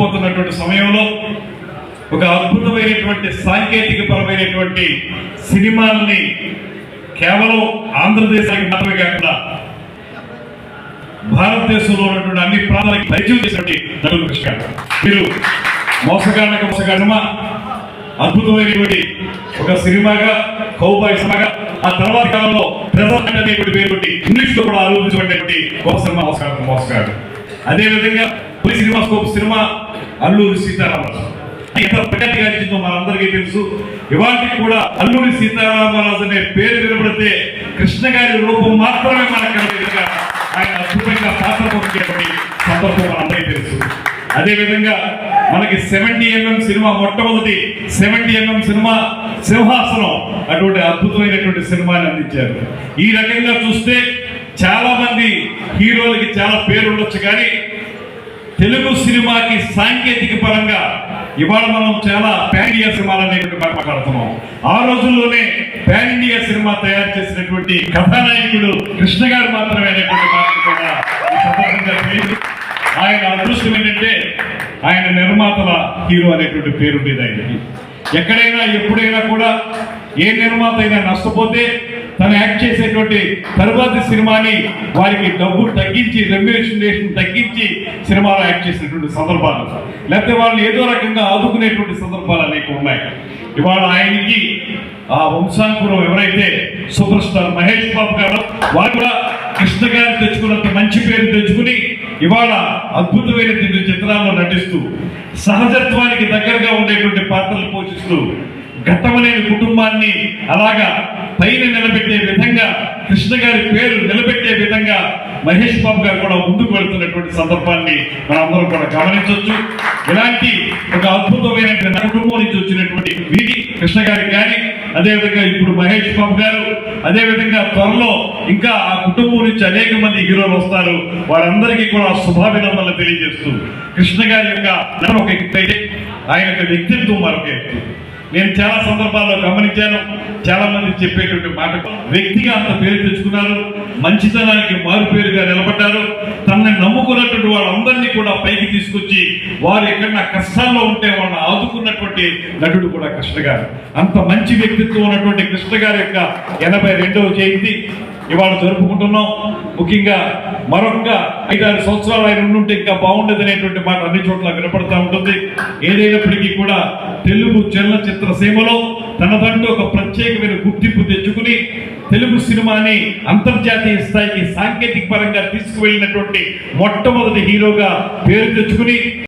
దూసుకుపోతున్నటువంటి సమయంలో ఒక అద్భుతమైనటువంటి సాంకేతిక పరమైనటువంటి సినిమాల్ని కేవలం ఆంధ్రదేశానికి మాత్రమే కాకుండా భారతదేశంలో ఉన్నటువంటి అన్ని ప్రాంతాలకి పరిచయం చేసినటువంటి నటులు కృష్ణ గారు. మీరు మోసగాడక సినిమా అద్భుతమైనటువంటి ఒక సినిమాగా కౌబాయ్ సినిమాగా ఆ తర్వాత కాలంలో ప్రజెంట్ అనేటువంటి పేరు ఇంగ్లీష్ లో కూడా ఆలోచించబడినటువంటి గొప్ప సినిమా మోసగాడు. అదేవిధంగా పులి సినిమాస్కోప్ సినిమా అల్లూరి సీతారామరాజు ఎంత ప్రఖ్యాతిగా ఇచ్చిందో మనందరికీ తెలుసు. ఇవాటికి కూడా అల్లూరి సీతారామరాజు అనే పేరు వినబడితే కృష్ణ గారి రూపం మాత్రమే మనకు కనిపించగా ఆయన అద్భుతంగా పాత్ర పొందేటువంటి సందర్భం మనందరికీ తెలుసు. అదేవిధంగా మనకి 70mm సినిమా మొట్టమొదటి 70mm సినిమా సింహాసనం అటువంటి అద్భుతమైనటువంటి సినిమాని అందించారు. ఈ రకంగా చూస్తే చాలా మంది హీరోలకి చాలా పేరు ఉండొచ్చు, కానీ తెలుగు సినిమాకి సాంకేతిక పరంగా ఇవాళ మనం చాలా పాన్ ఇండియా సినిమాలు అనేటువంటి మాట్లాడుతున్నాం. ఆ రోజుల్లోనే పాన్ ఇండియా సినిమా తయారు చేసినటువంటి కథానాయకుడు కృష్ణ గారు మాత్రమే అనేటువంటి మాట కూడా ఈ సందర్భంగా తెలియదు. ఆయన అదృష్టం ఏంటంటే ఆయన నిర్మాతల హీరో అనేటువంటి పేరుండేది ఆయనకి. ఎక్కడైనా ఎప్పుడైనా కూడా ఏ నిర్మాత అయినా నష్టపోతే తను యాక్ట్ చేసేటువంటి తరువాతి సినిమాని వారికి డబ్బు తగ్గించి రెమ్యునరేషన్ తగ్గించి సినిమాలో యాక్ట్ చేసినటువంటి సందర్భాలు, లేకపోతే వాళ్ళు ఏదో రకంగా ఆదుకునేటువంటి సందర్భాలు అనేక ఉన్నాయి. ఇవాళ ఆయనకి ఆ వంశాంకురం ఎవరైతే సూపర్ స్టార్ మహేష్ బాబు గారు, వారు కూడా కృష్ణ గారు తెచ్చుకున్నంత మంచి పేరు తెచ్చుకుని ఇవాళ అద్భుతమైన చిత్రాల్లో నటిస్తూ సహజత్వానికి దగ్గరగా ఉండేటువంటి పాత్రలు పోషిస్తూ ఘట్టమనేని కుటుంబాన్ని అలాగా పైన నిలబెట్టే విధంగా కృష్ణ గారి పేరు నిలబెట్టే విధంగా మహేష్ బాబు గారు కూడా ముందుకు వెళ్తున్నటువంటి సందర్భాన్ని మనందరం కూడా గమనించవచ్చు. ఇలాంటి ఒక అద్భుతమైన కుటుంబం నుంచి వచ్చినటువంటి వీటి కృష్ణ గారికి కానీ, అదేవిధంగా ఇప్పుడు మహేష్ బాబు గారు, అదేవిధంగా త్వరలో ఇంకా ఆ కుటుంబం నుంచి అనేక మంది హీరోలు వస్తారు. వారందరికీ కూడా శుభాభినందనలు తెలియజేస్తూ కృష్ణ గారి యొక్క ఒక ఎత్తు అయితే ఆయన యొక్క వ్యక్తిత్వం మరొక ఎత్తు. నేను చాలా సందర్భాల్లో గమనించాను. చాలా మంది చెప్పేటువంటి మాట, వ్యక్తిగా అంత పేరు తెచ్చుకున్నారు, మంచితనానికి మారు పేరుగా నిలబడ్డారు, తనని నమ్ముకున్నటువంటి వాళ్ళందరినీ కూడా పైకి తీసుకొచ్చి వారు ఎక్కడన్నా కష్టాల్లో ఉంటే వాళ్ళని ఆదుకున్నటువంటి నటుడు కూడా కృష్ణ గారు. అంత మంచి వ్యక్తిత్వం ఉన్నటువంటి కృష్ణ గారి యొక్క 82వ జయంతి ఇవాళ జరుపుకుంటున్నాం. ముఖ్యంగా మరొక 5-6 సంవత్సరాలు ఆయన ఉండుంటే ఇంకా బాగుండేది అనేటువంటి మాట అన్ని చోట్ల వినపడతా ఉంటుంది. ఏదైనప్పటికీ కూడా తెలుగు చలనచిత్ర సీమలో తనదంటూ ఒక ప్రత్యేకమైన గుర్తింపు తెచ్చుకుని తెలుగు సినిమాని అంతర్జాతీయ స్థాయికి సాంకేతిక పరంగా తీసుకువెళ్ళినటువంటి మొట్టమొదటి హీరోగా పేరు తెచ్చుకుని